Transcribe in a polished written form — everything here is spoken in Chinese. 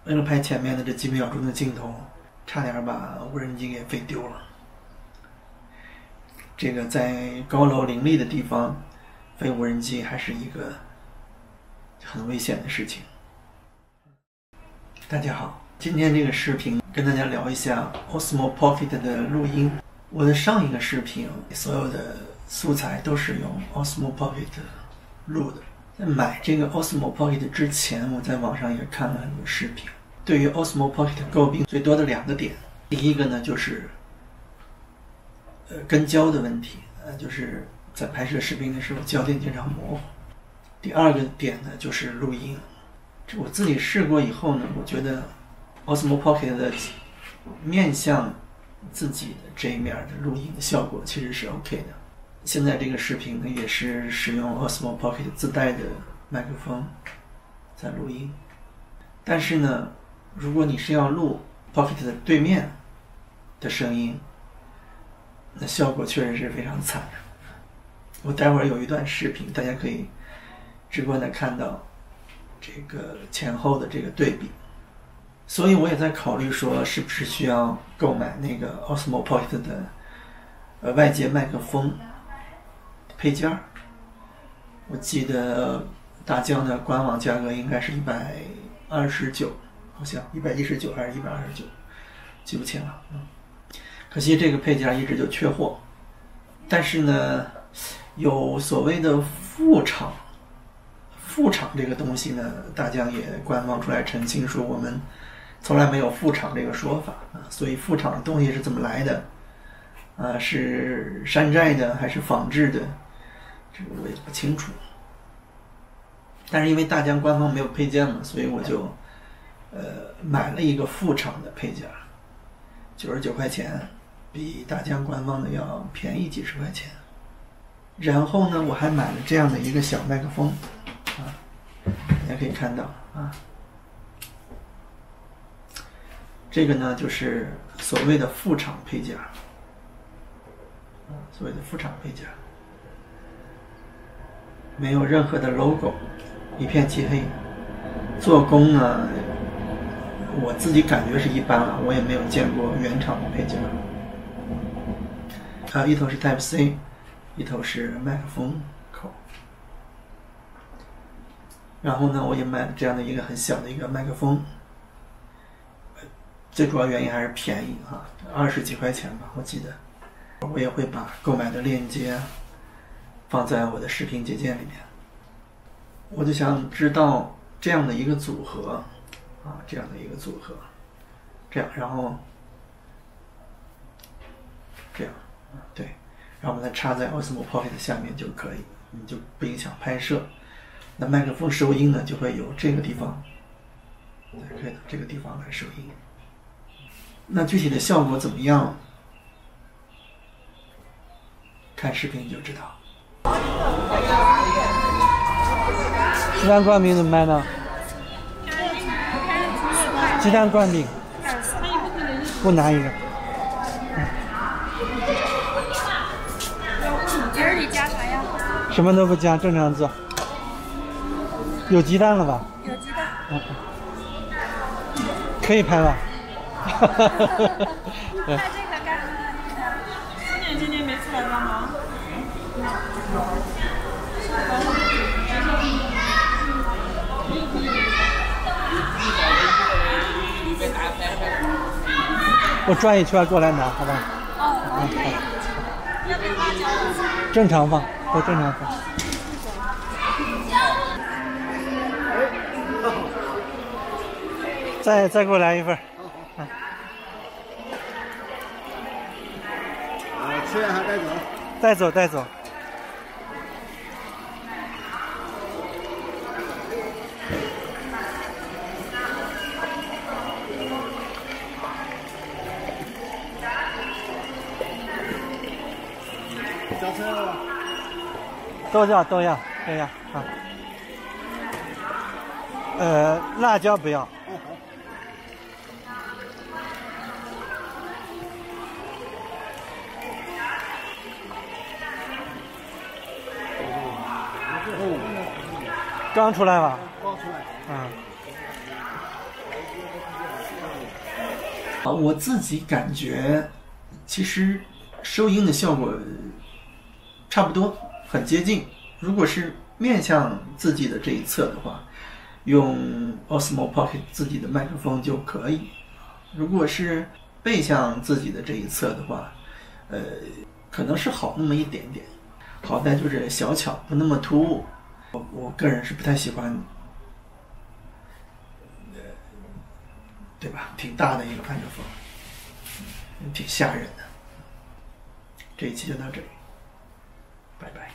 为了拍前面的这几秒钟的镜头，差点把无人机给飞丢了。这个在高楼林立的地方飞无人机还是一个很危险的事情。大家好，今天这个视频跟大家聊一下 Osmo Pocket 的录音。我的上一个视频所有的素材都是用 Osmo Pocket 录的。在买这个 Osmo Pocket 之前，我在网上也看了很多视频。对于 Osmo Pocket 诟病最多的2个点，第一个呢就是跟焦的问题，就是在拍摄视频的时候焦点经常模糊。第二个点呢就是录音。这我自己试过以后呢，我觉得 Osmo Pocket 的面向自己的这一面的录音的效果其实是 OK 的。现在这个视频呢也是使用 Osmo Pocket 自带的麦克风在录音。但是呢，如果你是要录 Pocket 的对面的声音，那效果确实是非常惨。我待会儿有一段视频，大家可以直观的看到这个前后的这个对比。所以我也在考虑说，是不是需要购买那个 Osmo Pocket 的外接麦克风配件。我记得大疆的官网价格应该是129，好像119还是129，记不清了。可惜这个配件一直就缺货。但是呢，有所谓的副厂这个东西呢，大疆也官方出来澄清说，我们从来没有副厂这个说法啊。所以副厂的东西是怎么来的是山寨的还是仿制的，这个我也不清楚。但是因为大疆官方没有配件嘛，所以我就买了一个副厂的配件，99块钱，比大疆官方的要便宜几十块钱。然后呢，我还买了这样的一个小麦克风大家可以看到这个呢就是所谓的副厂配件，所谓的副厂配件，没有任何的 logo， 一片漆黑。做工呢，我自己感觉是一般了，我也没有见过原厂的配件。一头是 Type C， 一头是麦克风口。然后呢，我也买了这样的一个很小的一个麦克风，最主要原因还是便宜20几块钱吧，我记得。我也会把购买的链接放在我的视频简介里面。我就想知道这样的一个组合这样的一个组合，这样，然后这样对，然后把它插在 Osmo Pocket 下面就可以，你就不影响拍摄。那麦克风收音呢，就会由这个地方，可以到这个地方来收音。那具体的效果怎么样？看视频就知道。鸡蛋灌饼怎么卖呢？鸡蛋灌饼，不拿一个。今儿里加啥呀？什么都不加，正常做。有鸡蛋了吧？有鸡蛋。可以拍吧？拍这个干。今年没出来帮忙。我转一圈过来拿，好吧？要不要辣椒？正常放，都正常放。再给我来一份。吃完还带走？带走。加菜了吧？都要辣椒不要。刚出来吧？刚出来。我自己感觉其实收音的效果差不多，很接近。如果是面向自己的这一侧的话，用 Osmo Pocket 自己的麦克风就可以。如果是背向自己的这一侧的话，可能是好那么一点点，好在就是小巧，不那么突兀。我个人是不太喜欢，对吧？挺大的一个麦克风，挺吓人的。这一期就到这里，拜拜。